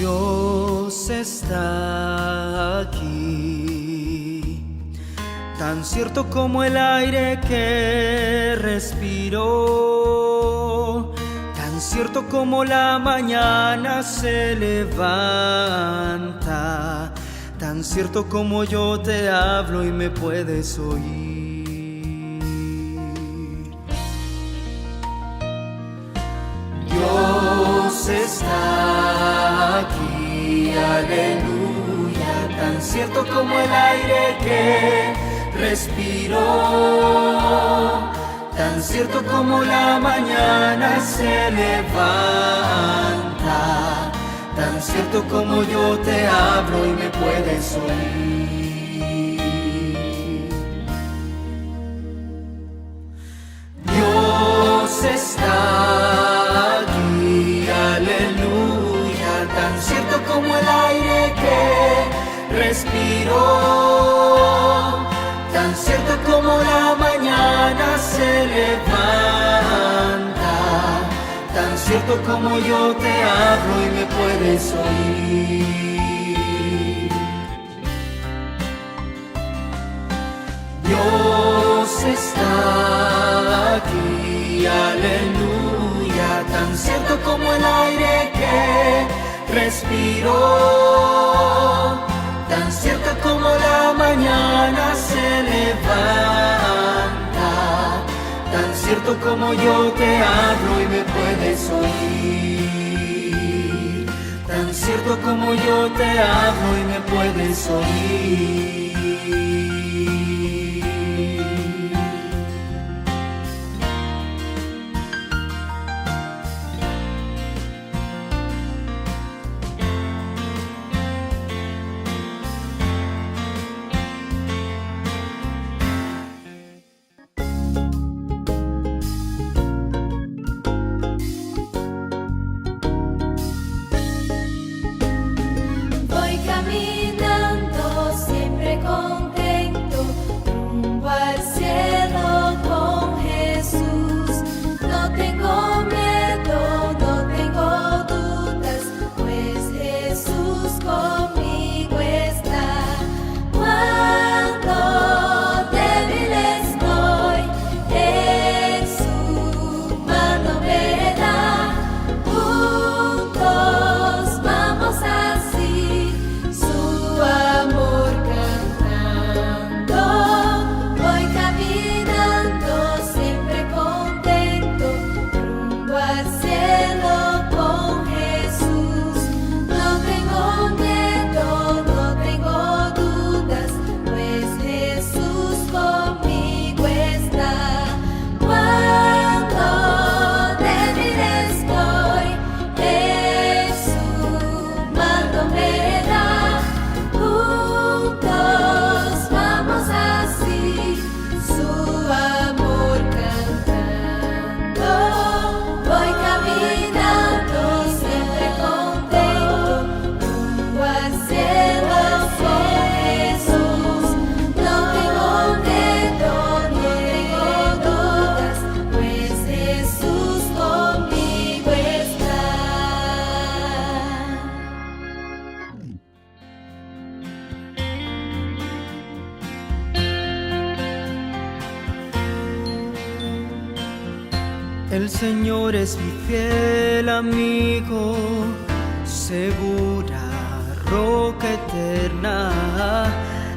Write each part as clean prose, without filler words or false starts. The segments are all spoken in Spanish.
Dios está aquí, tan cierto como el aire que respiro, tan cierto como la mañana se levanta, tan cierto como yo te hablo y me puedes oír. Dios está aquí, aleluya, tan cierto como el aire que respiro, tan cierto como la mañana se levanta, tan cierto como yo te hablo y me puedes oír. Dios está aquí, aleluya, tan cierto como el aire que respiro, tan cierto como la mañana se levanta, tan cierto como yo te hablo y me puedes oír. Dios está aquí, aleluya, tan cierto como el aire que respiro, tan cierto como la mañana se levanta, tan cierto como yo te hablo y me puedes oír, tan cierto como yo te hablo y me puedes oír. Caminando siempre contento rumbo al cielo con Jesús. No tengo miedo, no tengo dudas, pues Jesús conmigo está. Cuando débil estoy, en su mano me da. Juntos vamos así, amor cantando, voy caminando siempre contento rumbo al cielo con Jesús. No tengo miedo, no tengo dudas, pues Jesús conmigo está. Cuando débil estoy, en su mano me da. Juntos vamos así, su amor cantando. Voy caminando siempre contento rumbo al cielo con Jesús. No tengo miedo, no tengo dudas, pues Jesús conmigo está. El Señor es mi fiel amigo, segura roca eterna,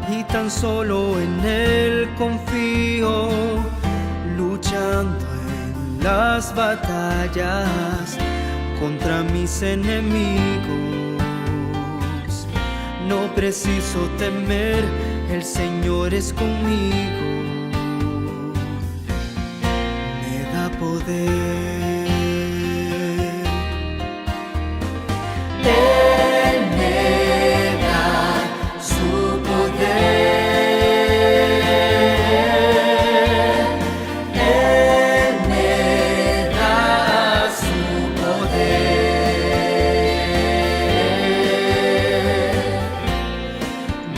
y tan solo en Él confío, luchando en las batallas contra mis enemigos. No preciso temer, el Señor es conmigo. Poder. Él me da su poder, Él me da su poder,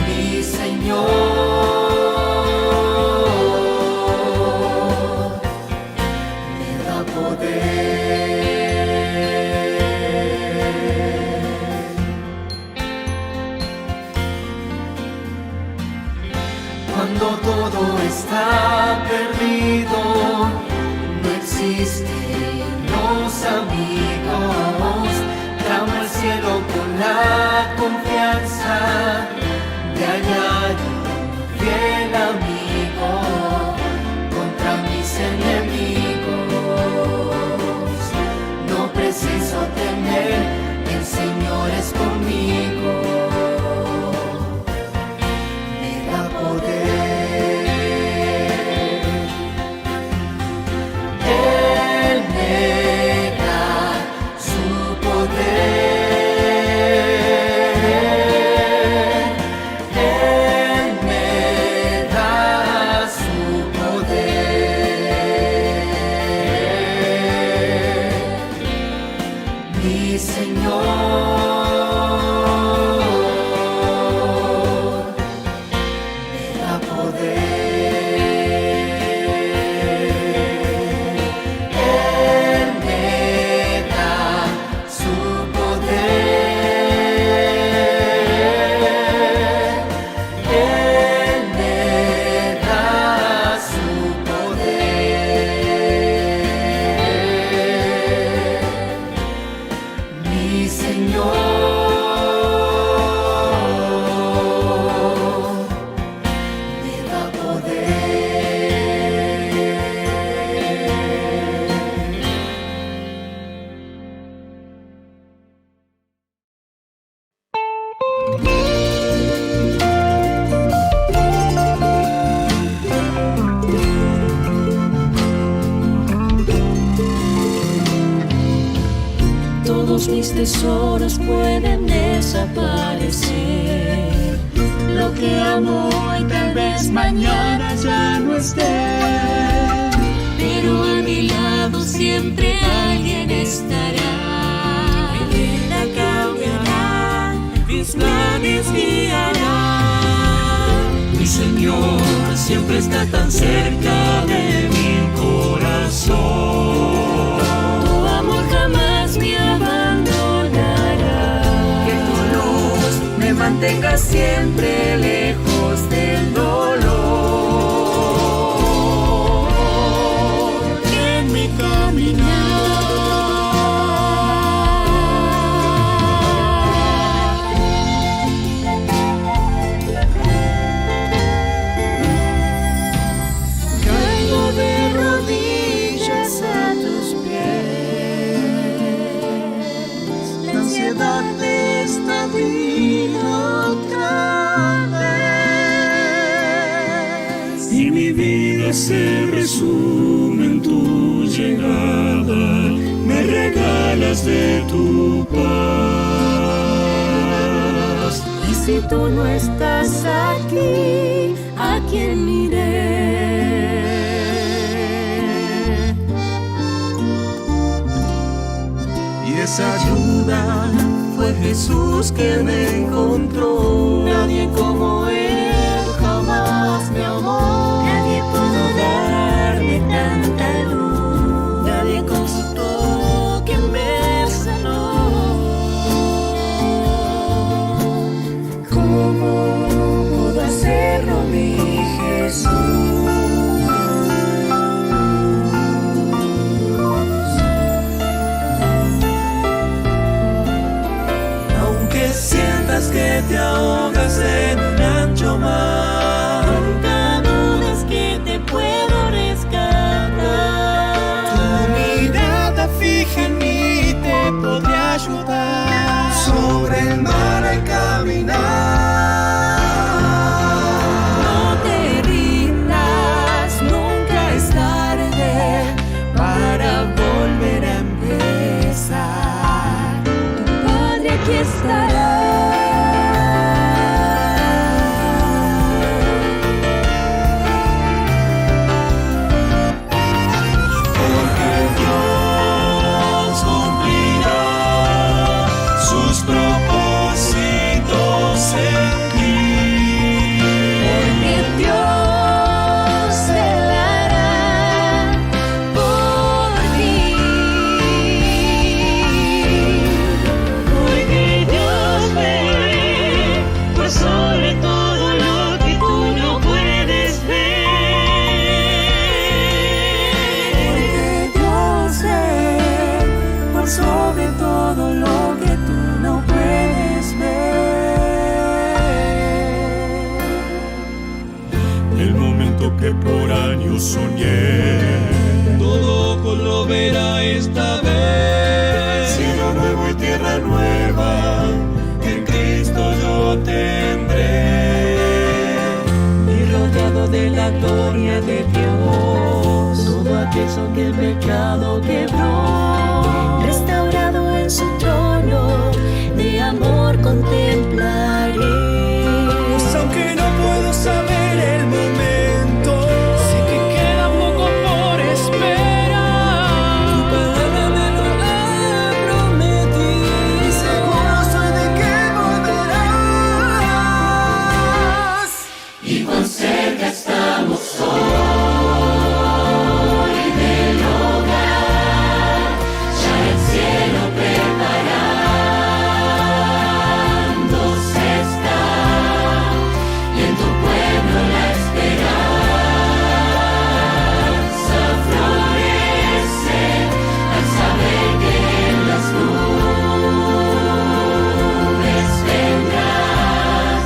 mi Señor. existen los amigos. Clamo al cielo con la confianza de hallar un fiel amigo contra mis enemigos. No preciso temer, el Señor es conmigo. Me da poder. Él me da su poder. Mis tesoros pueden desaparecer. Lo que amo hoy tal vez mañana ya no esté, pero a mi lado siempre alguien estará. Mi vida cambiará, mis planes guiará. Mi Señor siempre está tan cerca de mi corazón. Tu amor jamás me abandonará. Que tu luz me mantenga siempre lejos del dolor. En mi caminar. De esta vida otra vez, y mi vida se resume en tu llegada. Me regalas de tu paz, y si tú no estás aquí, ¿a quién miré? Y esa ayuda fue Jesús que me encontró. Nadie como Él jamás me amó. Nadie pudo darme tanta luz. Nadie con su toque me sanó. ¿Cómo pudo hacerlo mi Jesús? Que te ahogas en un ancho mar, nunca dudes que te puedo rescatar. Tu mirada fija en mí te podré ayudar. Sobre el mar al caminar. No te rindas, nunca es tarde para volver a empezar. Tu Padre aquí estará. que por años soñé. Todo ojo lo verá esta vez. Cielo nuevo y tierra nueva, en Cristo yo tendré. Y rodeado de la gloria de Dios, todo aquello que el pecado quebró, restaurado en su trono, de amor contemplaré. Pues aunque no puedo saber el momento, sé que queda poco por esperar. Tu palabra me lo ha prometido, Y seguro soy de que volverás. Y cuán cerca estamos hoy del hogar, ya el cielo preparándose está, y en tu pueblo la esperanza florece al saber que en las nubes vendrás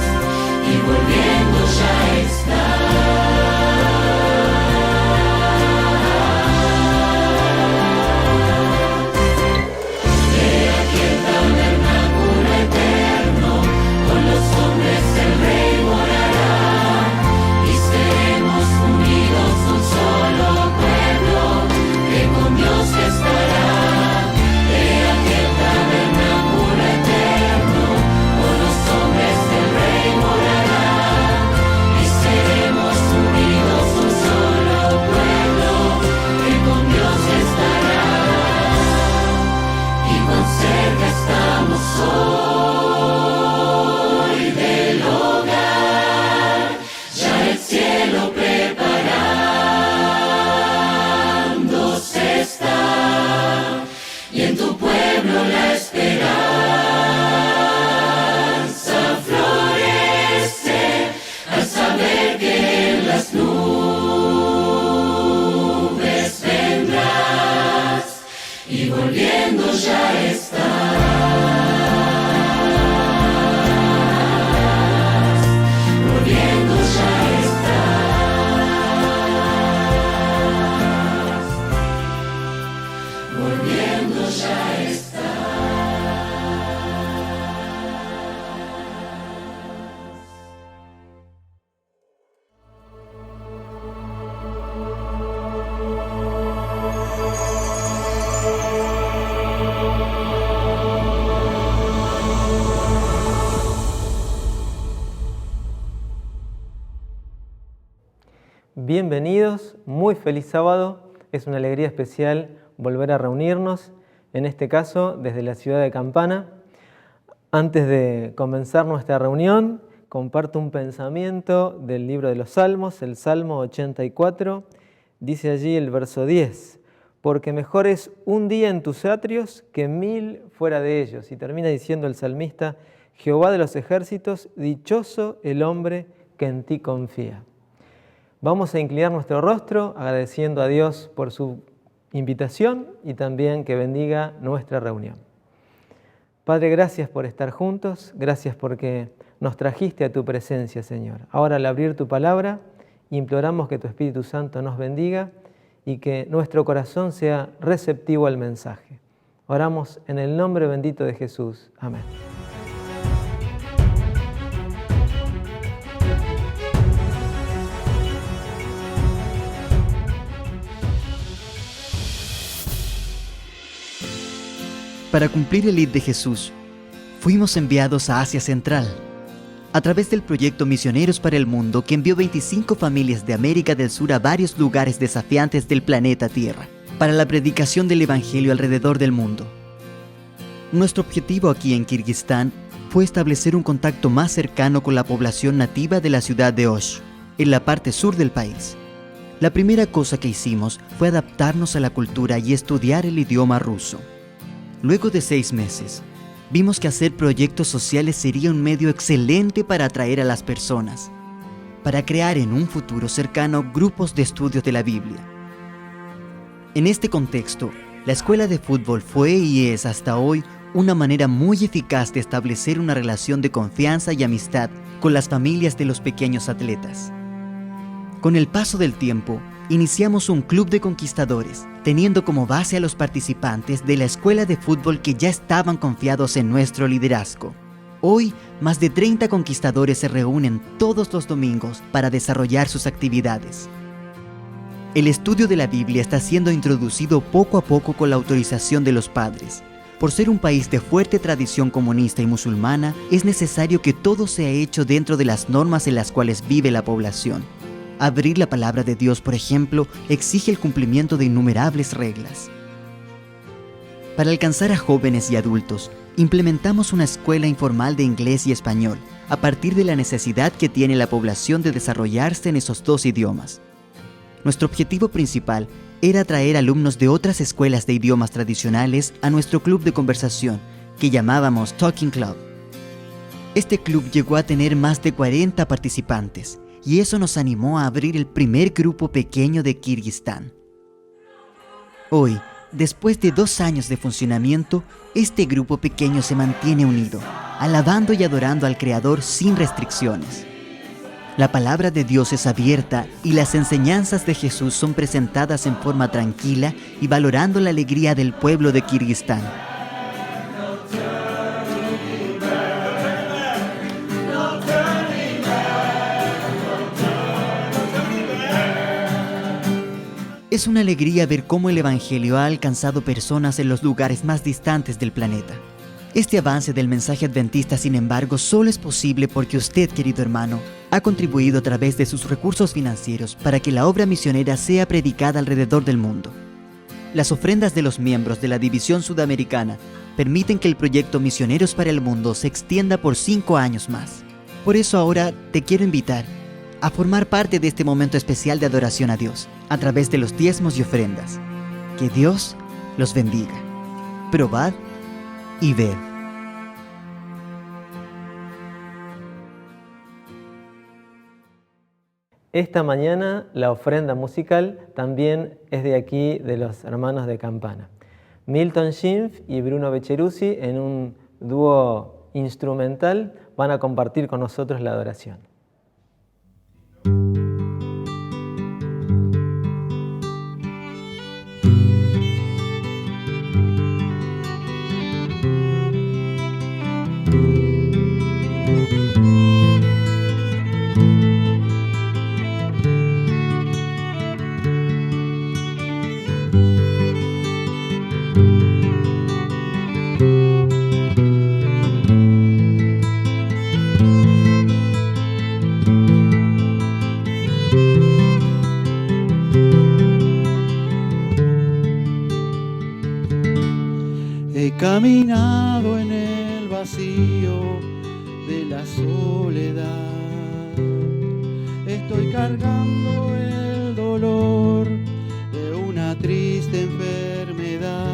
y volviendo ya estás. He aquí el tabernáculo eterno, con los hombres el Rey morará, y seremos unidos un solo pueblo, que con Dios estará. He aquí el tabernáculo eterno, con los hombres el Rey morará, y seremos unidos un solo pueblo, que con Dios estará. Y cuán cerca estamos hoy del hogar, ya el cielo preparándose está, y en tu pueblo la esperanza florece al saber que en las nubes vendrás y volviendo ya estás. Volviendo ya estás. Volviendo ya estás. Bienvenidos, muy feliz sábado. Es una alegría especial volver a reunirnos, en este caso desde la ciudad de Campana. Antes de comenzar nuestra reunión, comparto un pensamiento del libro de los Salmos, el Salmo 84. Dice allí el verso 10, porque mejor es un día en tus atrios que 1000 fuera de ellos. Y termina diciendo el salmista, Jehová de los ejércitos, dichoso el hombre que en ti confía. Vamos a inclinar nuestro rostro agradeciendo a Dios por su invitación y también que bendiga nuestra reunión. Padre, gracias por estar juntos, gracias porque nos trajiste a tu presencia, Señor. Ahora al abrir tu palabra, imploramos que tu Espíritu Santo nos bendiga y que nuestro corazón sea receptivo al mensaje. Oramos en el nombre bendito de Jesús. Amén. Para cumplir el ID de Jesús, fuimos enviados a Asia Central, a través del proyecto Misioneros para el Mundo, que envió 25 familias de América del Sur a varios lugares desafiantes del planeta Tierra, para la predicación del Evangelio alrededor del mundo. Nuestro objetivo aquí en Kirguistán fue establecer un contacto más cercano con la población nativa de la ciudad de Osh, en la parte sur del país. La primera cosa que hicimos fue adaptarnos a la cultura y estudiar el idioma ruso. Luego de 6 meses, vimos que hacer proyectos sociales sería un medio excelente para atraer a las personas, para crear en un futuro cercano grupos de estudios de la Biblia. En este contexto, la escuela de fútbol fue y es hasta hoy una manera muy eficaz de establecer una relación de confianza y amistad con las familias de los pequeños atletas. Con el paso del tiempo, iniciamos un club de conquistadores, teniendo como base a los participantes de la escuela de fútbol que ya estaban confiados en nuestro liderazgo. Hoy, más de 30 conquistadores se reúnen todos los domingos para desarrollar sus actividades. El estudio de la Biblia está siendo introducido poco a poco con la autorización de los padres. Por ser un país de fuerte tradición comunista y musulmana, es necesario que todo sea hecho dentro de las normas en las cuales vive la población. Abrir la palabra de Dios, por ejemplo, exige el cumplimiento de innumerables reglas. Para alcanzar a jóvenes y adultos, implementamos una escuela informal de inglés y español, a partir de la necesidad que tiene la población de desarrollarse en esos dos idiomas. Nuestro objetivo principal era atraer alumnos de otras escuelas de idiomas tradicionales a nuestro club de conversación, que llamábamos Talking Club. Este club llegó a tener más de 40 participantes, y eso nos animó a abrir el primer grupo pequeño de Kirguistán. Hoy, después de 2 años de funcionamiento, este grupo pequeño se mantiene unido, alabando y adorando al Creador sin restricciones. La palabra de Dios es abierta y las enseñanzas de Jesús son presentadas en forma tranquila y valorando la alegría del pueblo de Kirguistán. Es una alegría ver cómo el Evangelio ha alcanzado personas en los lugares más distantes del planeta. Este avance del mensaje adventista, sin embargo, solo es posible porque usted, querido hermano, ha contribuido a través de sus recursos financieros para que la obra misionera sea predicada alrededor del mundo. Las ofrendas de los miembros de la División Sudamericana permiten que el proyecto Misioneros para el Mundo se extienda por 5 años más. Por eso ahora te quiero invitar a formar parte de este momento especial de adoración a Dios, a través de los diezmos y ofrendas. Que Dios los bendiga. Probad y ved. Esta mañana la ofrenda musical también es de aquí, de los hermanos de Campana. Milton Schimpf y Bruno Becheruzzi, en un dúo instrumental, van a compartir con nosotros la adoración. He caminado en el vacío de la soledad, estoy cargando el dolor de una triste enfermedad,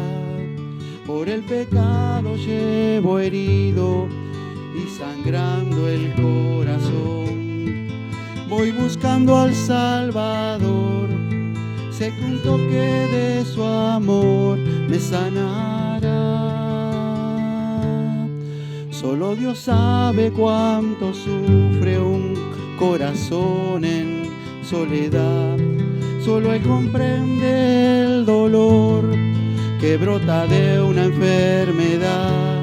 por el pecado llevo herido y sangrando el corazón, voy buscando al Salvador, sé que un toque de su amor me sanará. Solo Dios sabe cuánto sufre un corazón en soledad. Solo Él comprende el dolor que brota de una enfermedad.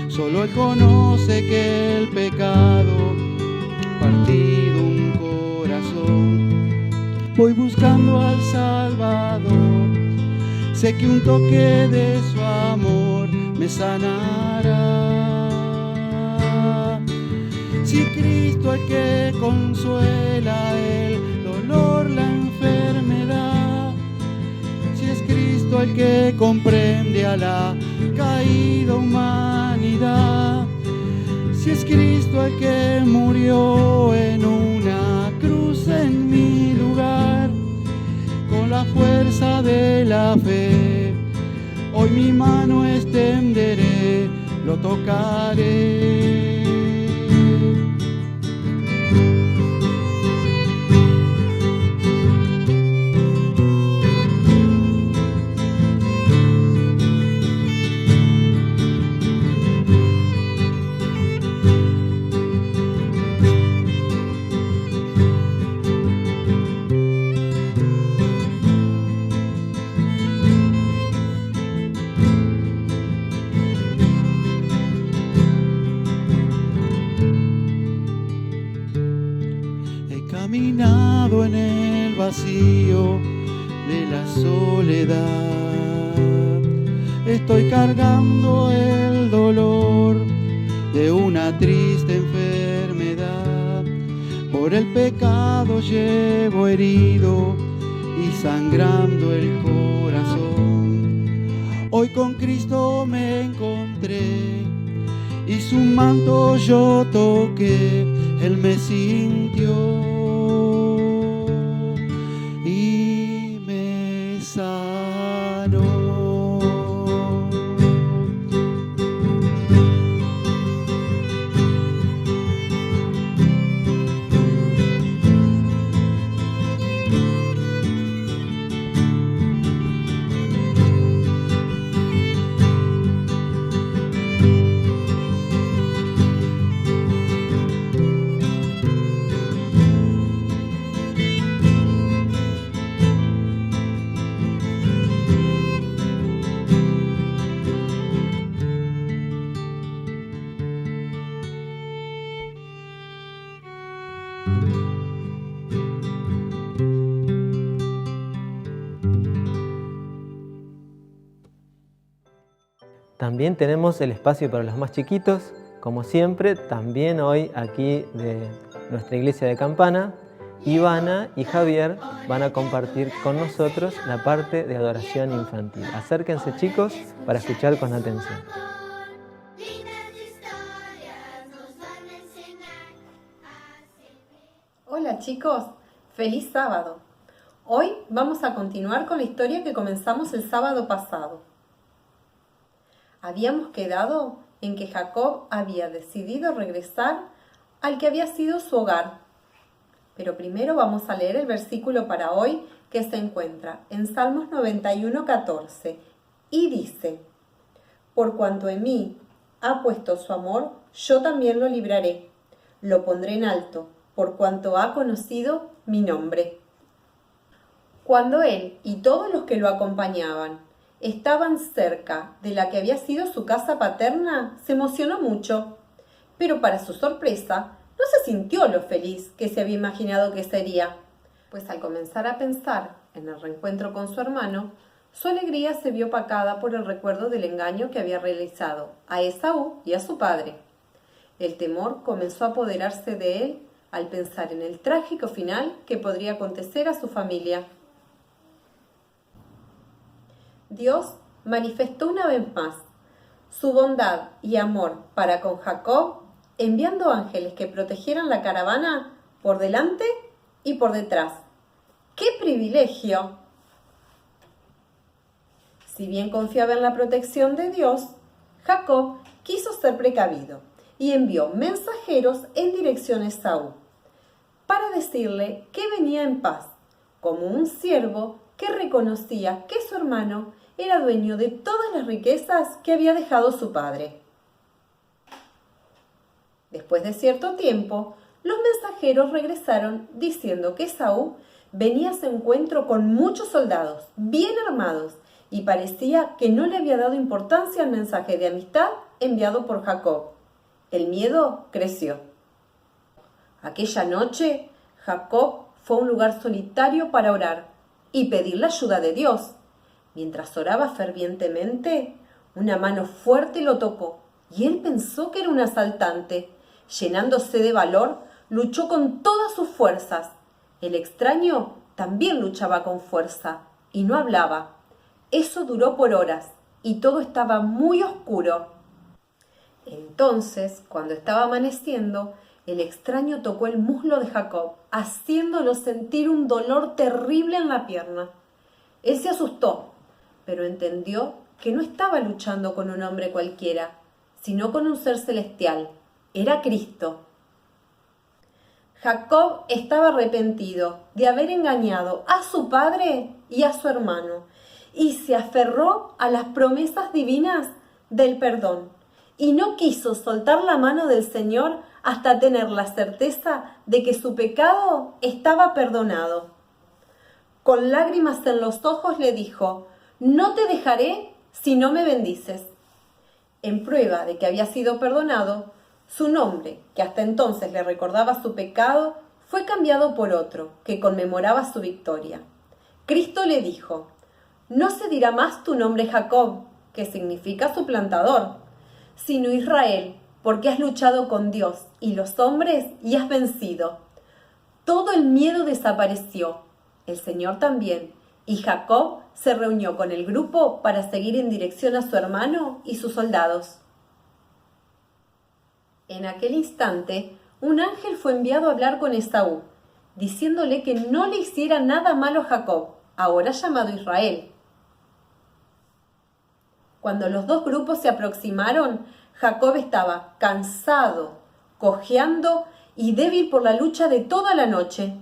Solo Él conoce que el pecado partido un corazón. Voy buscando al Salvador, sé que un toque de su amor me sanará. Si Cristo el que consuela el dolor, la enfermedad, si es Cristo el que comprende a la caída humanidad, si es Cristo el que murió en una cruz en mi lugar, con la fuerza de la fe, hoy mi mano extenderé, lo tocaré. soledad. Estoy cargando el dolor de una triste enfermedad. Por el pecado llevo herido y sangrando el corazón. Hoy con Cristo me encontré y su manto yo toqué. Él me sintió y me sanó. También tenemos el espacio para los más chiquitos, como siempre, también hoy aquí de nuestra iglesia de Campana, Ivana y Javier van a compartir con nosotros la parte de adoración infantil. Acérquense, chicos, para escuchar con atención. Hola chicos, feliz sábado. Hoy vamos a continuar con la historia que comenzamos el sábado pasado. Habíamos quedado en que Jacob había decidido regresar al que había sido su hogar. Pero primero vamos a leer el versículo para hoy que se encuentra en Salmos 91:14 y dice: Por cuanto en mí ha puesto su amor, yo también lo libraré, lo pondré en alto, por cuanto ha conocido mi nombre. Cuando él y todos los que lo acompañaban estaban cerca de la que había sido su casa paterna, se emocionó mucho, pero para su sorpresa no se sintió lo feliz que se había imaginado que sería, pues al comenzar a pensar en el reencuentro con su hermano, su alegría se vio opacada por el recuerdo del engaño que había realizado a Esaú y a su padre. El temor comenzó a apoderarse de él al pensar en el trágico final que podría acontecer a su familia. Dios manifestó una vez más su bondad y amor para con Jacob, enviando ángeles que protegieran la caravana por delante y por detrás. ¡Qué privilegio! Si bien confiaba en la protección de Dios, Jacob quiso ser precavido y envió mensajeros en dirección a Esaú para decirle que venía en paz, como un siervo que reconocía que su hermano era dueño de todas las riquezas que había dejado su padre. Después de cierto tiempo, los mensajeros regresaron diciendo que Esaú venía a su encuentro con muchos soldados, bien armados, y parecía que no le había dado importancia al mensaje de amistad enviado por Jacob. El miedo creció. Aquella noche, Jacob fue a un lugar solitario para orar y pedir la ayuda de Dios. Mientras oraba fervientemente, una mano fuerte lo tocó y él pensó que era un asaltante. Llenándose de valor, luchó con todas sus fuerzas. El extraño también luchaba con fuerza y no hablaba. Eso duró por horas y todo estaba muy oscuro. Entonces, cuando estaba amaneciendo, el extraño tocó el muslo de Jacob, haciéndolo sentir un dolor terrible en la pierna. Él se asustó, pero entendió que no estaba luchando con un hombre cualquiera, sino con un ser celestial. Era Cristo. Jacob estaba arrepentido de haber engañado a su padre y a su hermano, y se aferró a las promesas divinas del perdón, y no quiso soltar la mano del Señor hasta tener la certeza de que su pecado estaba perdonado. Con lágrimas en los ojos le dijo: «No te dejaré si no me bendices». En prueba de que había sido perdonado, su nombre, que hasta entonces le recordaba su pecado, fue cambiado por otro, que conmemoraba su victoria. Cristo le dijo: no se dirá más tu nombre Jacob, que significa suplantador, sino Israel, porque has luchado con Dios y los hombres y has vencido. Todo el miedo desapareció, el Señor también, y Jacob se reunió con el grupo para seguir en dirección a su hermano y sus soldados. En aquel instante, un ángel fue enviado a hablar con Esaú, diciéndole que no le hiciera nada malo a Jacob, ahora llamado Israel. Cuando los dos grupos se aproximaron, Jacob estaba cansado, cojeando y débil por la lucha de toda la noche,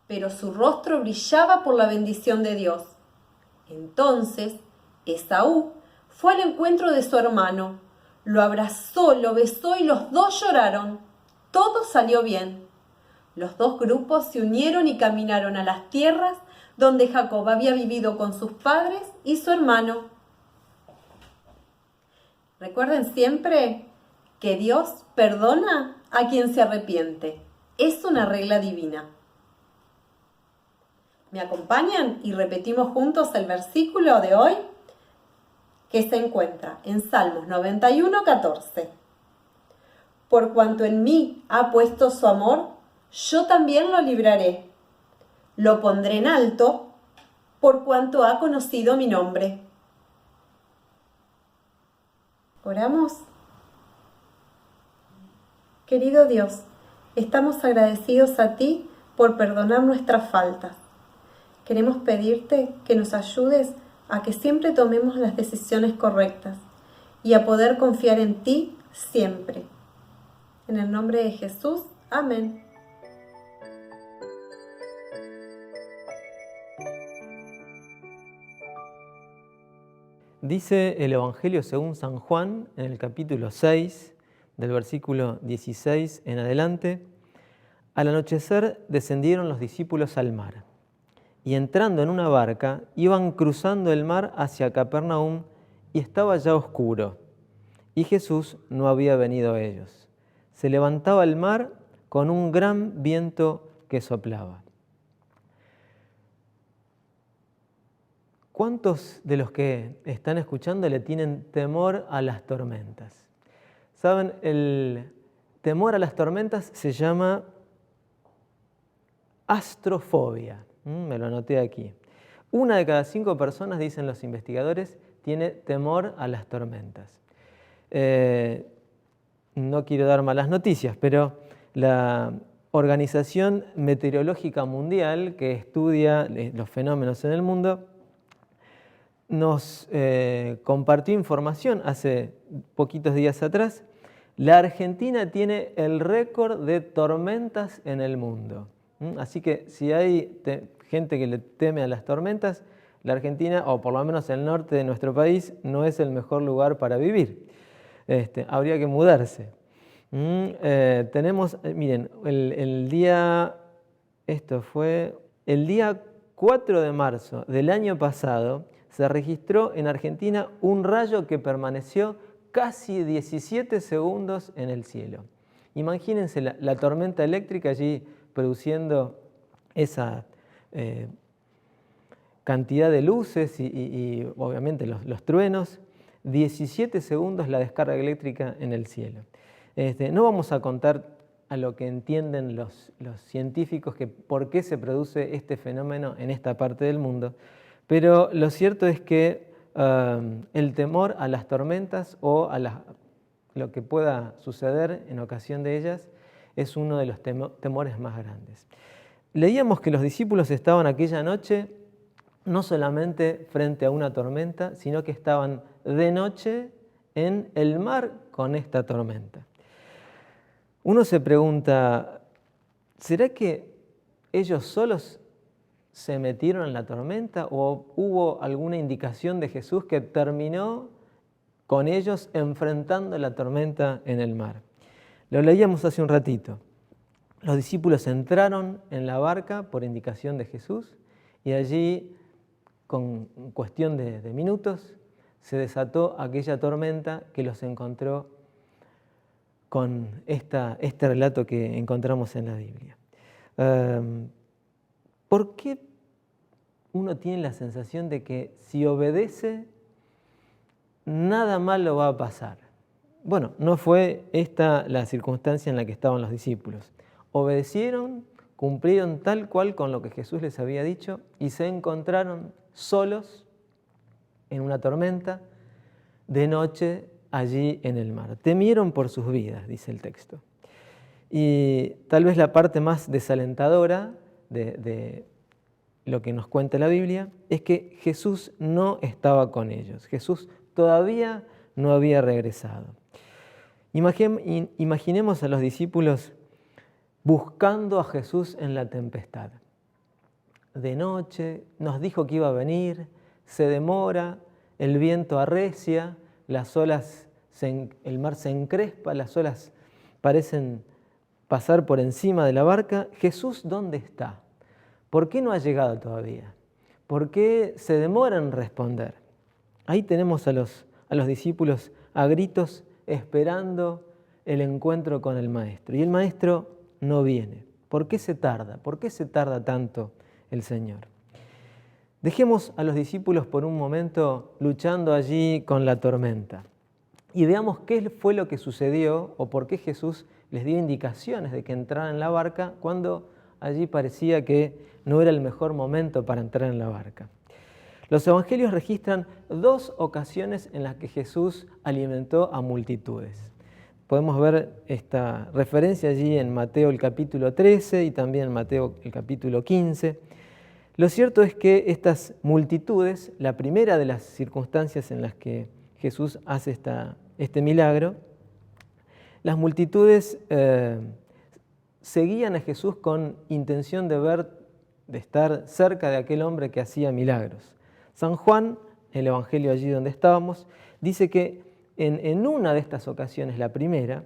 pero su rostro brillaba por la bendición de Dios. Entonces, Esaú fue al encuentro de su hermano, lo abrazó, lo besó y los dos lloraron. Todo salió bien. Los dos grupos se unieron y caminaron a las tierras donde Jacob había vivido con sus padres y su hermano. Recuerden siempre que Dios perdona a quien se arrepiente. Es una regla divina. ¿Me acompañan y repetimos juntos el versículo de hoy que se encuentra en Salmos 91:14? Por cuanto en mí ha puesto su amor, yo también lo libraré. Lo pondré en alto, por cuanto ha conocido mi nombre. ¿Oramos? Querido Dios, estamos agradecidos a ti por perdonar nuestras faltas. Queremos pedirte que nos ayudes a que siempre tomemos las decisiones correctas y a poder confiar en ti siempre. En el nombre de Jesús, amén. Dice el Evangelio según San Juan, en el capítulo 6, del versículo 16 en adelante: al anochecer descendieron los discípulos al mar, y entrando en una barca, iban cruzando el mar hacia Capernaum, y estaba ya oscuro, y Jesús no había venido a ellos. Se levantaba el mar con un gran viento que soplaba. ¿Cuántos de los que están escuchando le tienen temor a las tormentas? Saben, el temor a las tormentas se llama astrofobia. Me lo anoté aquí. 1 de cada 5 personas, dicen los investigadores, tiene temor a las tormentas. No quiero dar malas noticias, pero la Organización Meteorológica Mundial, que estudia los fenómenos en el mundo, nos compartió información hace poquitos días atrás. La Argentina tiene el récord de tormentas en el mundo. Así que si hay gente que le teme a las tormentas, la Argentina, o por lo menos el norte de nuestro país, no es el mejor lugar para vivir. Habría que mudarse. Tenemos, miren, el día 4 de marzo del año pasado, se registró en Argentina un rayo que permaneció casi 17 segundos en el cielo. Imagínense la tormenta eléctrica allí produciendo esa cantidad de luces y obviamente los truenos. 17 segundos la descarga eléctrica en el cielo. No vamos a contar a lo que entienden los científicos que por qué se produce este fenómeno en esta parte del mundo, pero lo cierto es que el temor a las tormentas o a lo que pueda suceder en ocasión de ellas es uno de los temores más grandes. Leíamos que los discípulos estaban aquella noche no solamente frente a una tormenta, sino que estaban de noche en el mar con esta tormenta. Uno se pregunta, ¿será que ellos solos se metieron en la tormenta o hubo alguna indicación de Jesús que terminó con ellos enfrentando la tormenta en el mar? Lo leíamos hace un ratito. Los discípulos entraron en la barca por indicación de Jesús y allí, con cuestión de minutos, se desató aquella tormenta que los encontró con este relato que encontramos en la Biblia. ¿Por qué uno tiene la sensación de que si obedece, nada malo va a pasar. Bueno, no fue esta la circunstancia en la que estaban los discípulos. Obedecieron, cumplieron tal cual con lo que Jesús les había dicho y se encontraron solos en una tormenta de noche allí en el mar. Temieron por sus vidas, dice el texto. Y tal vez la parte más desalentadora de lo que nos cuenta la Biblia es que Jesús no estaba con ellos. Jesús todavía no había regresado. Imaginemos a los discípulos buscando a Jesús en la tempestad. De noche, nos dijo que iba a venir, se demora, el viento arrecia, las olas, el mar se encrespa, las olas parecen pasar por encima de la barca. Jesús, ¿dónde está? ¿Por qué no ha llegado todavía? ¿Por qué se demora en responder? Ahí tenemos a los discípulos a gritos esperando el encuentro con el Maestro. Y el Maestro no viene. ¿Por qué se tarda? ¿Por qué se tarda tanto el Señor? Dejemos a los discípulos por un momento luchando allí con la tormenta y veamos qué fue lo que sucedió o por qué Jesús les dio indicaciones de que entraran en la barca cuando allí parecía que no era el mejor momento para entrar en la barca. Los evangelios registran 2 ocasiones en las que Jesús alimentó a multitudes. Podemos ver esta referencia allí en Mateo el capítulo 13 y también en Mateo el capítulo 15. Lo cierto es que estas multitudes, la primera de las circunstancias en las que Jesús hace este milagro, las multitudes seguían a Jesús con intención de estar cerca de aquel hombre que hacía milagros. San Juan, el evangelio allí donde estábamos, dice que en una de estas ocasiones, la primera,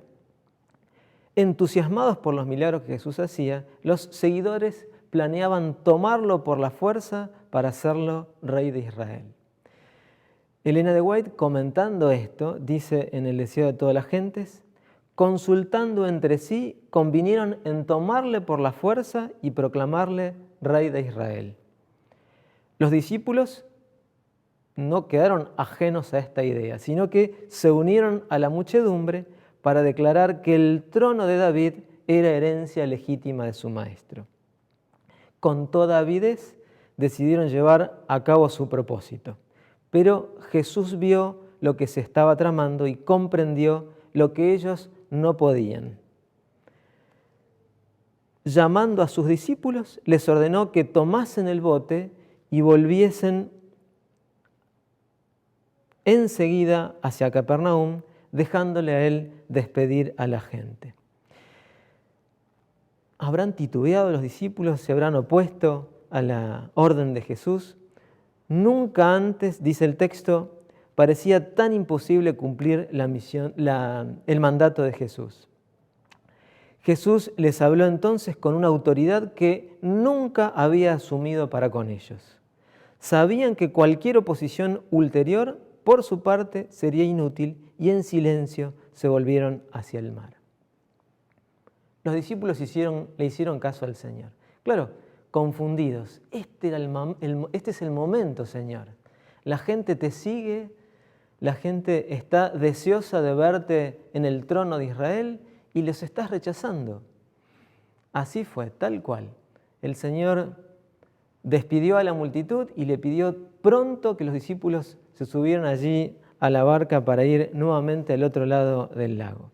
entusiasmados por los milagros que Jesús hacía, los seguidores planeaban tomarlo por la fuerza para hacerlo rey de Israel. Elena de White, comentando esto, dice en El deseo de todas las gentes, consultando entre sí, convinieron en tomarle por la fuerza y proclamarle rey de Israel. Los discípulos no quedaron ajenos a esta idea, sino que se unieron a la muchedumbre para declarar que el trono de David era herencia legítima de su maestro. Con toda avidez decidieron llevar a cabo su propósito, pero Jesús vio lo que se estaba tramando y comprendió lo que ellos no podían. Llamando a sus discípulos, les ordenó que tomasen el bote y volviesen enseguida hacia Capernaum, dejándole a él despedir a la gente. ¿Habrán titubeado los discípulos? ¿Se habrán opuesto a la orden de Jesús? Nunca antes, dice el texto, parecía tan imposible cumplir el mandato de Jesús. Jesús les habló entonces con una autoridad que nunca había asumido para con ellos. Sabían que cualquier oposición ulterior, por su parte, sería inútil y en silencio se volvieron hacia el mar. Los discípulos le hicieron caso al Señor. Claro, confundidos. Este es el momento, Señor. La gente te sigue, la gente está deseosa de verte en el trono de Israel y los estás rechazando. Así fue, tal cual. El Señor despidió a la multitud y le pidió pronto que los discípulos se subieran allí a la barca para ir nuevamente al otro lado del lago.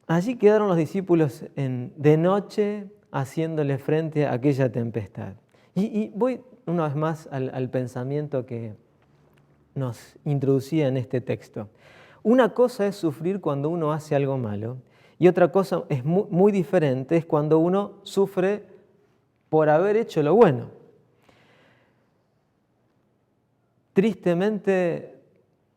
Allí quedaron los discípulos de noche haciéndole frente a aquella tempestad. Y voy una vez más al pensamiento que nos introducía en este texto. Una cosa es sufrir cuando uno hace algo malo y otra cosa es muy diferente, es cuando uno sufre por haber hecho lo bueno. Tristemente,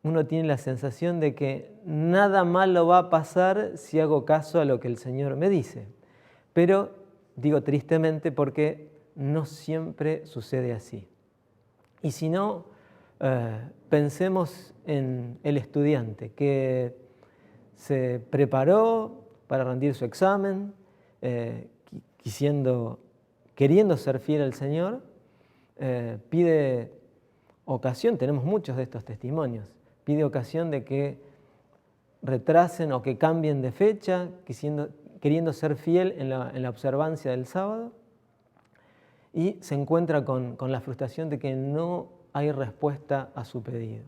uno tiene la sensación de que nada malo va a pasar si hago caso a lo que el Señor me dice. Pero digo tristemente porque no siempre sucede así. Y si no, pensemos en el estudiante que se preparó para rendir su examen, queriendo ser fiel al Señor, pide ocasión, tenemos muchos de estos testimonios, pide ocasión de que retrasen o que cambien de fecha, queriendo ser fiel en la observancia del sábado, y se encuentra con la frustración de que no hay respuesta a su pedido.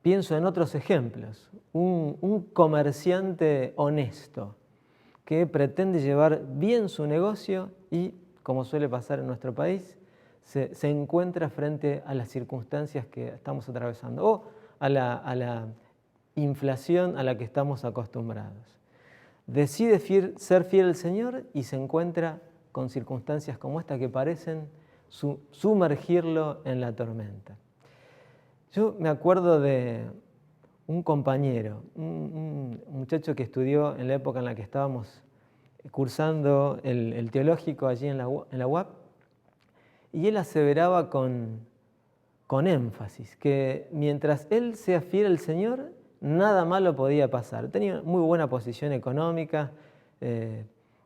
Pienso en otros ejemplos. Un comerciante honesto que pretende llevar bien su negocio y, como suele pasar en nuestro país, se encuentra frente a las circunstancias que estamos atravesando o a la inflación a la que estamos acostumbrados. Decide ser fiel al Señor y se encuentra con circunstancias como esta que parecen sumergirlo en la tormenta. Yo me acuerdo de un compañero, un muchacho que estudió en la época en la que estábamos cursando el teológico allí en la UAP, y él aseveraba con énfasis que mientras él sea fiel al Señor, nada malo podía pasar. Tenía muy buena posición económica,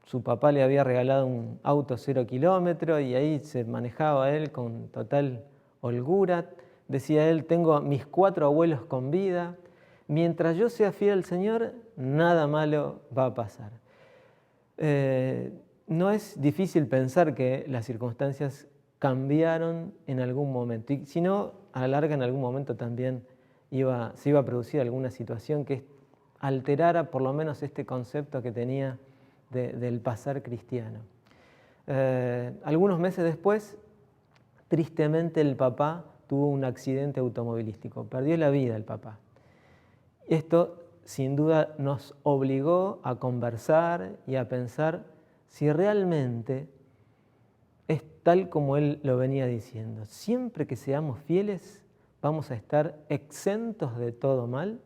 su papá le había regalado un auto 0 kilómetro y ahí se manejaba él con total holgura. Decía él, tengo mis 4 abuelos con vida, mientras yo sea fiel al Señor, nada malo va a pasar. No es difícil pensar que las circunstancias cambiaron en algún momento, y si no, a la larga en algún momento también se iba a producir alguna situación que alterara por lo menos este concepto que tenía del pasar cristiano. Algunos meses después, tristemente el papá tuvo un accidente automovilístico, perdió la vida el papá. Esto sin duda nos obligó a conversar y a pensar si realmente es tal como él lo venía diciendo. Siempre que seamos fieles, vamos a estar exentos de todo mal.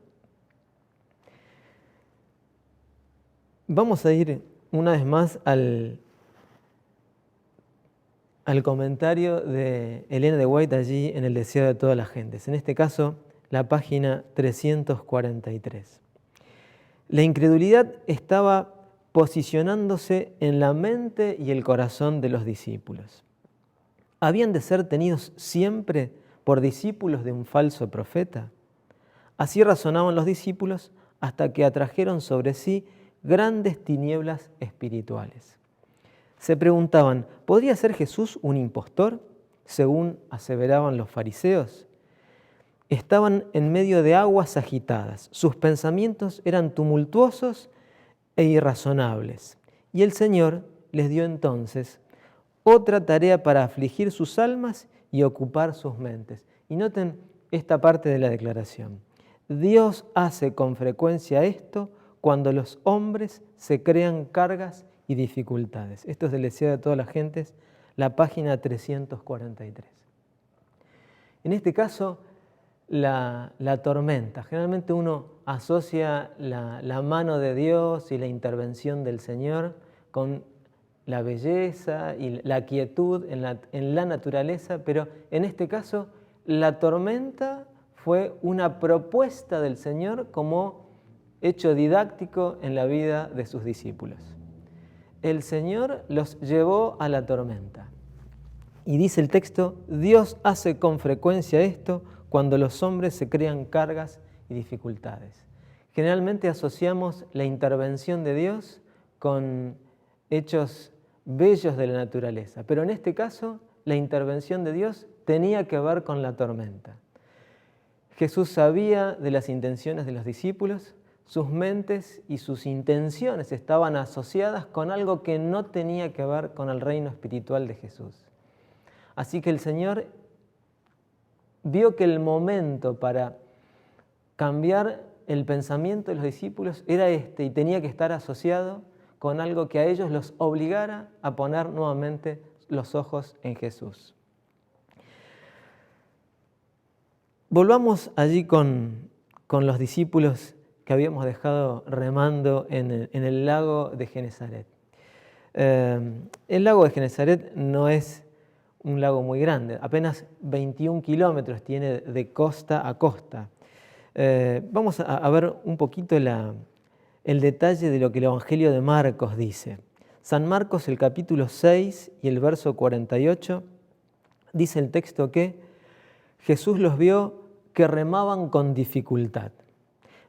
Vamos a ir una vez más al comentario de Elena de White allí en El deseo de todas las gentes. En este caso, la página 343. La incredulidad estaba posicionándose en la mente y el corazón de los discípulos. ¿Habían de ser tenidos siempre por discípulos de un falso profeta? Así razonaban los discípulos hasta que atrajeron sobre sí grandes tinieblas espirituales. Se preguntaban, ¿podría ser Jesús un impostor, según aseveraban los fariseos? Estaban en medio de aguas agitadas, sus pensamientos eran tumultuosos e irrazonables, y el Señor les dio entonces otra tarea para afligir sus almas y ocupar sus mentes. Y noten esta parte de la declaración. Dios hace con frecuencia esto cuando los hombres se crean cargas y dificultades. Esto es del deseo de todas las gentes, la página 343. En este caso, la tormenta. Generalmente uno asocia la mano de Dios y la intervención del Señor con la belleza y la quietud en la naturaleza, pero en este caso la tormenta fue una propuesta del Señor como hecho didáctico en la vida de sus discípulos. El Señor los llevó a la tormenta. Y dice el texto, Dios hace con frecuencia esto cuando los hombres se crean cargas y dificultades. Generalmente asociamos la intervención de Dios con hechos bellos de la naturaleza, pero en este caso la intervención de Dios tenía que ver con la tormenta. Jesús sabía de las intenciones de los discípulos, sus mentes y sus intenciones estaban asociadas con algo que no tenía que ver con el reino espiritual de Jesús. Así que el Señor vio que el momento para cambiar el pensamiento de los discípulos era este y tenía que estar asociado con algo que a ellos los obligara a poner nuevamente los ojos en Jesús. Volvamos allí con los discípulos que habíamos dejado remando en el lago de Genesaret. El lago de Genesaret no es un lago muy grande, apenas 21 kilómetros tiene de costa a costa. Vamos a ver un poquito el detalle de lo que el Evangelio de Marcos dice. San Marcos, el capítulo 6 y el verso 48, dice el texto que Jesús los vio que remaban con dificultad.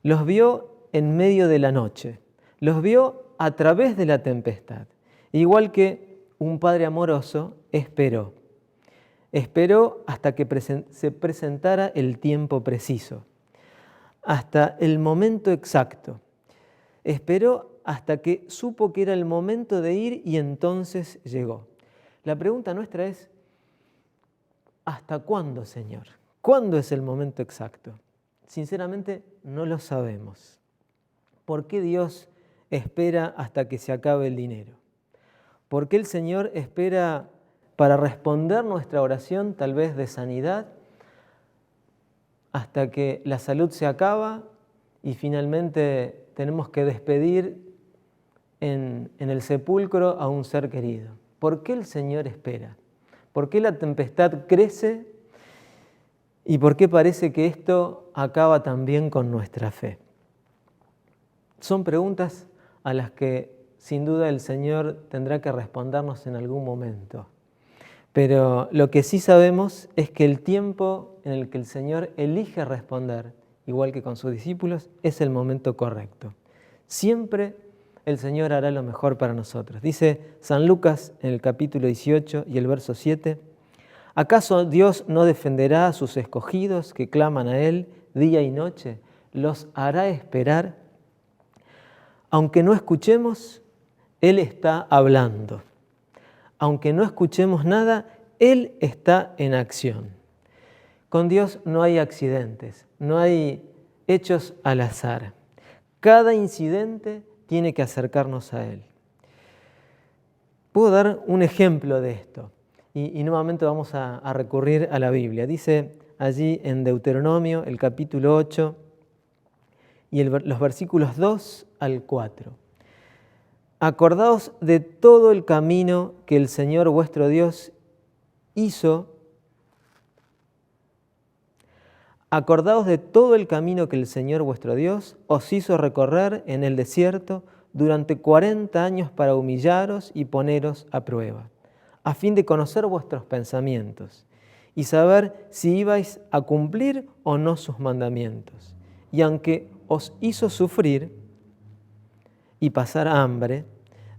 Los vio en medio de la noche, los vio a través de la tempestad. Igual que un padre amoroso esperó hasta que se presentara el tiempo preciso, hasta el momento exacto. Esperó hasta que supo que era el momento de ir y entonces llegó. La pregunta nuestra es, ¿hasta cuándo, Señor? ¿Cuándo es el momento exacto? Sinceramente, no lo sabemos. ¿Por qué Dios espera hasta que se acabe el dinero? ¿Por qué el Señor espera para responder nuestra oración, tal vez de sanidad, hasta que la salud se acaba y finalmente tenemos que despedir en el sepulcro a un ser querido? ¿Por qué el Señor espera? ¿Por qué la tempestad crece? ¿Y por qué parece que esto acaba también con nuestra fe? Son preguntas a las que sin duda el Señor tendrá que respondernos en algún momento. Pero lo que sí sabemos es que el tiempo en el que el Señor elige responder, igual que con sus discípulos, es el momento correcto. Siempre el Señor hará lo mejor para nosotros. Dice San Lucas en el capítulo 18 y el verso 7, ¿acaso Dios no defenderá a sus escogidos que claman a Él día y noche? ¿Los hará esperar? Aunque no escuchemos, Él está hablando. Aunque no escuchemos nada, Él está en acción. Con Dios no hay accidentes, no hay hechos al azar. Cada incidente tiene que acercarnos a Él. Puedo dar un ejemplo de esto y nuevamente vamos a recurrir a la Biblia. Dice allí en Deuteronomio, el capítulo 8 y los versículos 2 al 4. Acordaos de todo el camino que el Señor vuestro Dios hizo. Acordaos de todo el camino que el Señor vuestro Dios os hizo recorrer en el desierto durante 40 años para humillaros y poneros a prueba, a fin de conocer vuestros pensamientos y saber si ibais a cumplir o no sus mandamientos. Y aunque os hizo sufrir y pasar hambre,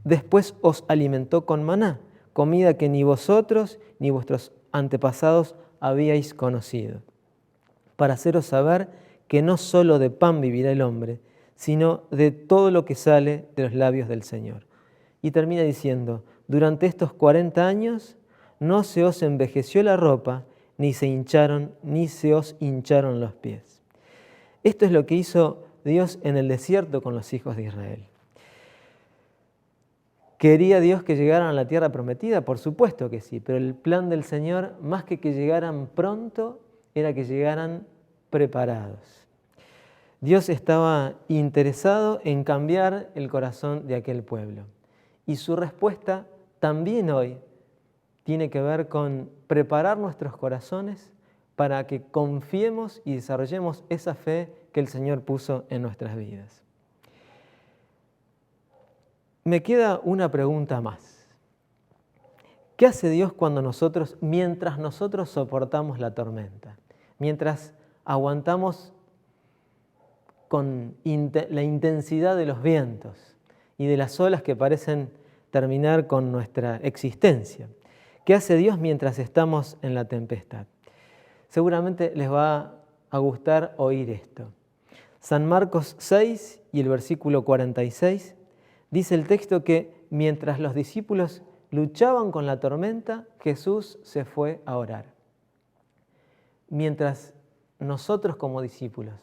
después os alimentó con maná, comida que ni vosotros ni vuestros antepasados habíais conocido, para haceros saber que no solo de pan vivirá el hombre, sino de todo lo que sale de los labios del Señor. Y termina diciendo, durante estos 40 años no se os envejeció la ropa, ni se os hincharon los pies. Esto es lo que hizo Dios en el desierto con los hijos de Israel. ¿Quería Dios que llegaran a la tierra prometida? Por supuesto que sí, pero el plan del Señor, más que llegaran pronto, era que llegaran preparados. Dios estaba interesado en cambiar el corazón de aquel pueblo. Y su respuesta también hoy tiene que ver con preparar nuestros corazones para que confiemos y desarrollemos esa fe que el Señor puso en nuestras vidas. Me queda una pregunta más. ¿Qué hace Dios mientras nosotros soportamos la tormenta? Mientras aguantamos con la intensidad de los vientos y de las olas que parecen terminar con nuestra existencia. ¿Qué hace Dios mientras estamos en la tempestad? Seguramente les va a gustar oír esto. San Marcos 6 y el versículo 46 dice el texto que mientras los discípulos luchaban con la tormenta, Jesús se fue a orar. Mientras nosotros como discípulos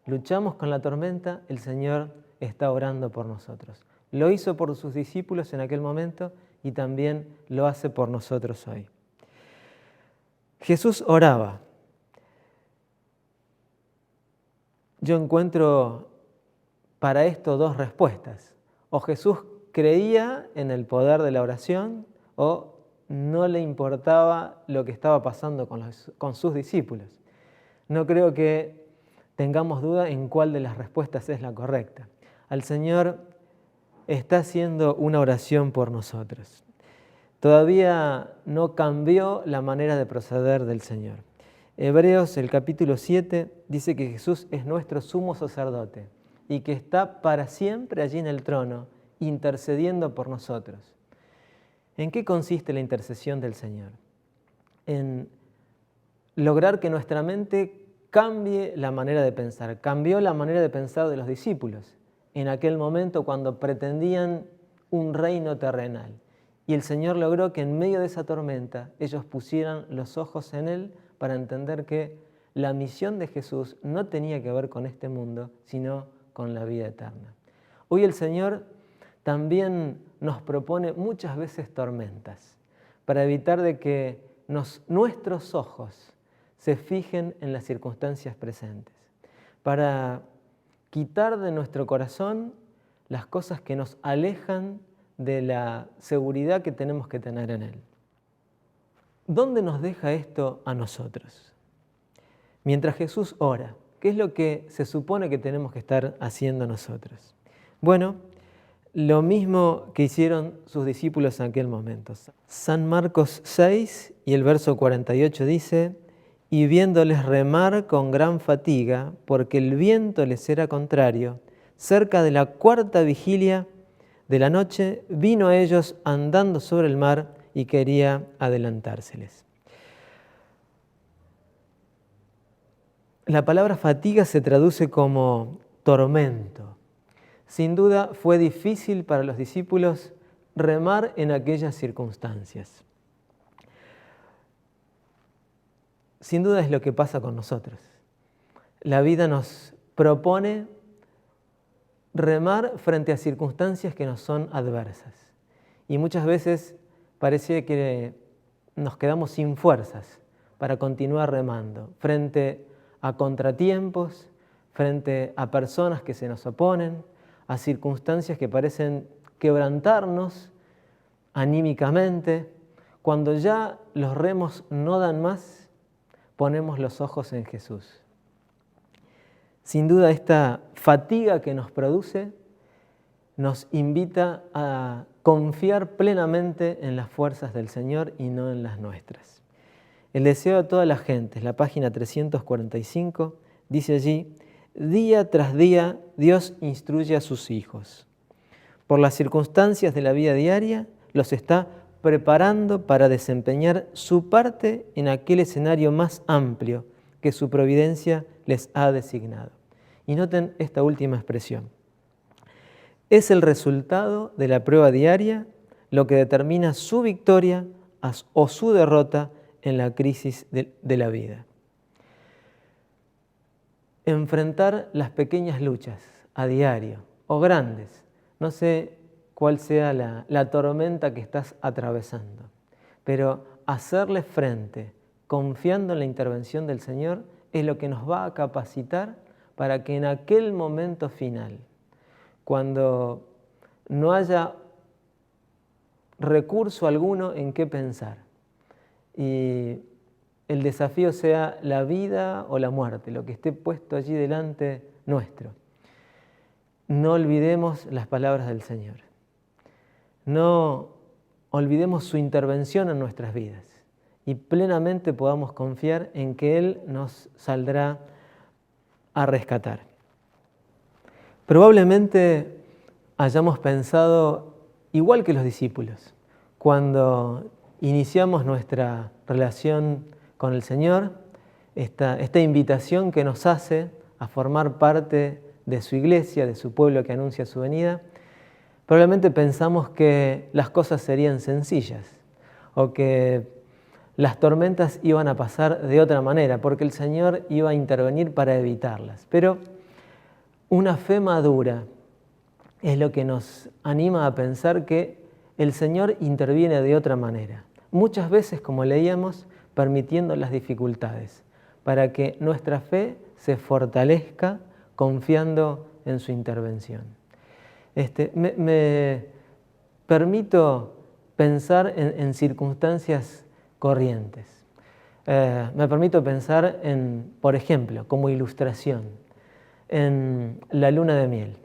luchamos con la tormenta, el Señor está orando por nosotros. Lo hizo por sus discípulos en aquel momento y también lo hace por nosotros hoy. Jesús oraba. Yo encuentro para esto dos respuestas. O Jesús creía en el poder de la oración o no le importaba lo que estaba pasando con sus discípulos. No creo que tengamos duda en cuál de las respuestas es la correcta. Al Señor está haciendo una oración por nosotros. Todavía no cambió la manera de proceder del Señor. Hebreos, el capítulo 7, dice que Jesús es nuestro sumo sacerdote y que está para siempre allí en el trono, intercediendo por nosotros. ¿En qué consiste la intercesión del Señor? En lograr que nuestra mente cambie la manera de pensar. Cambió la manera de pensar de los discípulos en aquel momento cuando pretendían un reino terrenal. Y el Señor logró que en medio de esa tormenta ellos pusieran los ojos en Él para entender que la misión de Jesús no tenía que ver con este mundo, sino con la vida eterna. Hoy el Señor también nos propone muchas veces tormentas para evitar de que nuestros ojos se fijen en las circunstancias presentes, para quitar de nuestro corazón las cosas que nos alejan de la seguridad que tenemos que tener en Él. ¿Dónde nos deja esto a nosotros? Mientras Jesús ora, ¿qué es lo que se supone que tenemos que estar haciendo nosotros? Bueno, lo mismo que hicieron sus discípulos en aquel momento. San Marcos 6 y el verso 48 dice: y viéndoles remar con gran fatiga, porque el viento les era contrario, cerca de la 4ª vigilia de la noche, vino a ellos andando sobre el mar y quería adelantárseles. La palabra fatiga se traduce como tormento. Sin duda fue difícil para los discípulos remar en aquellas circunstancias. Sin duda es lo que pasa con nosotros. La vida nos propone remar frente a circunstancias que nos son adversas. Y muchas veces parece que nos quedamos sin fuerzas para continuar remando frente a contratiempos, frente a personas que se nos oponen, a circunstancias que parecen quebrantarnos anímicamente. Cuando ya los remos no dan más, ponemos los ojos en Jesús. Sin duda esta fatiga que nos produce nos invita a confiar plenamente en las fuerzas del Señor y no en las nuestras. El deseo de toda la gente, la página 345, dice allí: día tras día Dios instruye a sus hijos. Por las circunstancias de la vida diaria los está preparando para desempeñar su parte en aquel escenario más amplio que su providencia les ha designado. Y noten esta última expresión. Es el resultado de la prueba diaria lo que determina su victoria o su derrota en la crisis de la vida. Enfrentar las pequeñas luchas a diario o grandes, no sé cuál sea la tormenta que estás atravesando, pero hacerle frente confiando en la intervención del Señor es lo que nos va a capacitar para que en aquel momento final, cuando no haya recurso alguno en qué pensar y el desafío sea la vida o la muerte, lo que esté puesto allí delante nuestro, no olvidemos las palabras del Señor. No olvidemos su intervención en nuestras vidas y plenamente podamos confiar en que Él nos saldrá a rescatar. Probablemente hayamos pensado igual que los discípulos cuando iniciamos nuestra relación con el Señor, esta invitación que nos hace a formar parte de su iglesia, de su pueblo que anuncia su venida. Probablemente pensamos que las cosas serían sencillas o que las tormentas iban a pasar de otra manera porque el Señor iba a intervenir para evitarlas. Pero una fe madura es lo que nos anima a pensar que el Señor interviene de otra manera. Muchas veces, como leíamos, permitiendo las dificultades para que nuestra fe se fortalezca confiando en su intervención. Me permito pensar en circunstancias corrientes. Me permito pensar en, por ejemplo, como ilustración, en la luna de miel.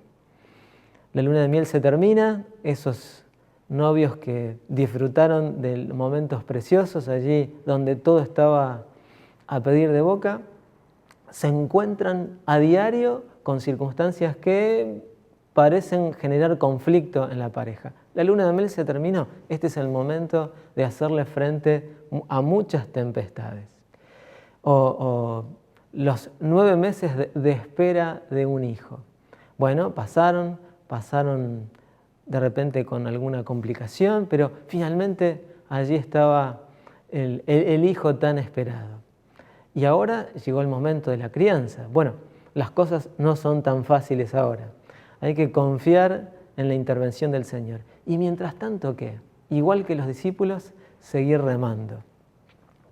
La luna de miel se termina, esos novios que disfrutaron de momentos preciosos allí donde todo estaba a pedir de boca, se encuentran a diario con circunstancias que parecen generar conflicto en la pareja. La luna de miel se terminó, este es el momento de hacerle frente a muchas tempestades. O los 9 meses de espera de un hijo. Bueno, pasaron de repente con alguna complicación, pero finalmente allí estaba el hijo tan esperado. Y ahora llegó el momento de la crianza. Bueno, las cosas no son tan fáciles ahora. Hay que confiar en la intervención del Señor. Y mientras tanto, ¿qué? Igual que los discípulos, seguir remando.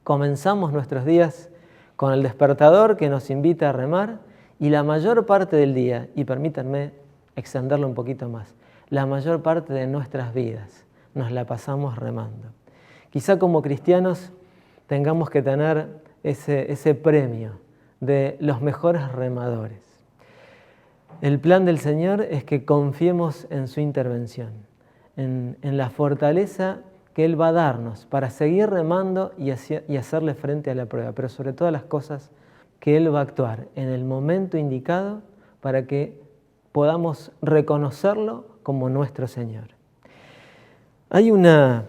Comenzamos nuestros días con el despertador que nos invita a remar y la mayor parte del día, y permítanme extenderlo un poquito más, la mayor parte de nuestras vidas nos la pasamos remando. Quizá como cristianos tengamos que tener ese premio de los mejores remadores. El plan del Señor es que confiemos en su intervención, en la fortaleza que Él va a darnos para seguir remando y hacerle frente a la prueba, pero sobre todas las cosas que Él va a actuar en el momento indicado para que podamos reconocerlo como nuestro Señor. Hay una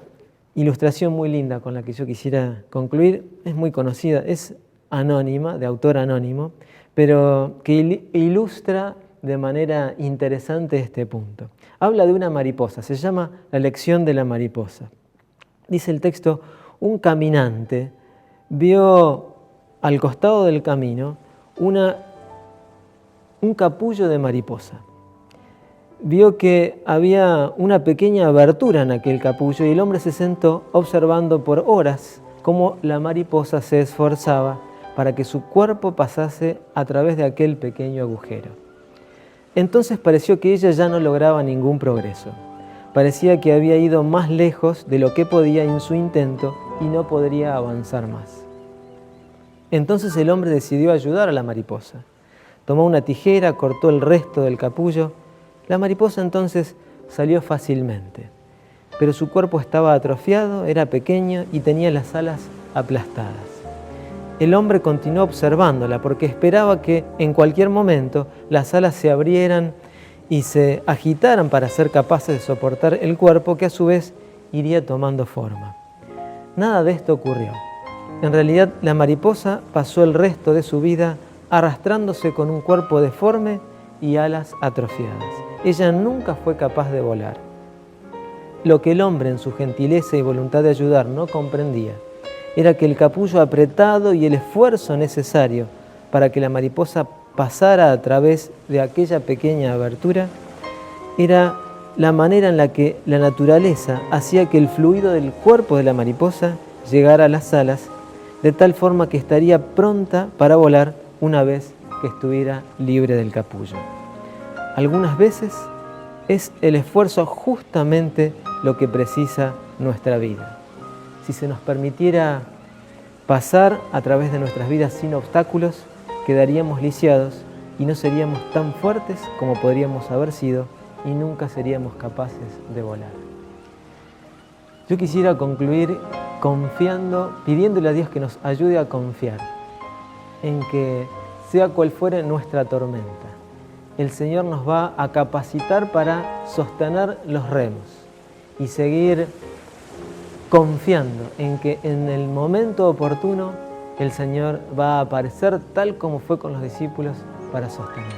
ilustración muy linda con la que yo quisiera concluir, es muy conocida, es anónima, de autor anónimo, pero que ilustra de manera interesante este punto. Habla de una mariposa, se llama La lección de la mariposa. Dice el texto, un caminante vio al costado del camino un capullo de mariposa. Vio que había una pequeña abertura en aquel capullo y el hombre se sentó observando por horas cómo la mariposa se esforzaba para que su cuerpo pasase a través de aquel pequeño agujero. Entonces pareció que ella ya no lograba ningún progreso. Parecía que había ido más lejos de lo que podía en su intento y no podría avanzar más. Entonces el hombre decidió ayudar a la mariposa. Tomó una tijera, cortó el resto del capullo. La mariposa entonces salió fácilmente, pero su cuerpo estaba atrofiado, era pequeño y tenía las alas aplastadas. El hombre continuó observándola porque esperaba que en cualquier momento las alas se abrieran y se agitaran para ser capaces de soportar el cuerpo que a su vez iría tomando forma. Nada de esto ocurrió. En realidad la mariposa pasó el resto de su vida arrastrándose con un cuerpo deforme y alas atrofiadas. Ella nunca fue capaz de volar. Lo que el hombre en su gentileza y voluntad de ayudar no comprendía era que el capullo apretado y el esfuerzo necesario para que la mariposa pasara a través de aquella pequeña abertura era la manera en la que la naturaleza hacía que el fluido del cuerpo de la mariposa llegara a las alas de tal forma que estaría pronta para volar una vez que estuviera libre del capullo. Algunas veces es el esfuerzo justamente lo que precisa nuestra vida. Si se nos permitiera pasar a través de nuestras vidas sin obstáculos, quedaríamos lisiados y no seríamos tan fuertes como podríamos haber sido y nunca seríamos capaces de volar. Yo quisiera concluir pidiéndole a Dios que nos ayude a confiar en que sea cual fuere nuestra tormenta, el Señor nos va a capacitar para sostener los remos y seguir confiando en que en el momento oportuno el Señor va a aparecer tal como fue con los discípulos para sostenerlos.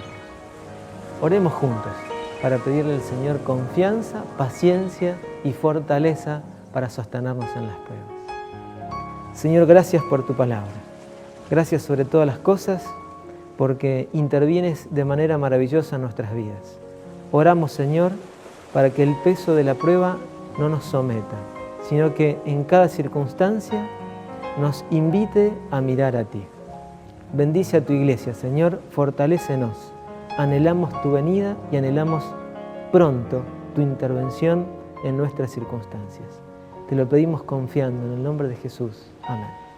Oremos juntos para pedirle al Señor confianza, paciencia y fortaleza para sostenernos en las pruebas. Señor, gracias por tu palabra. Gracias sobre todas las cosas porque intervienes de manera maravillosa en nuestras vidas. Oramos, Señor, para que el peso de la prueba no nos someta, sino que en cada circunstancia nos invite a mirar a ti. Bendice a tu iglesia, Señor, fortalécenos. Anhelamos tu venida y anhelamos pronto tu intervención en nuestras circunstancias. Te lo pedimos confiando en el nombre de Jesús. Amén.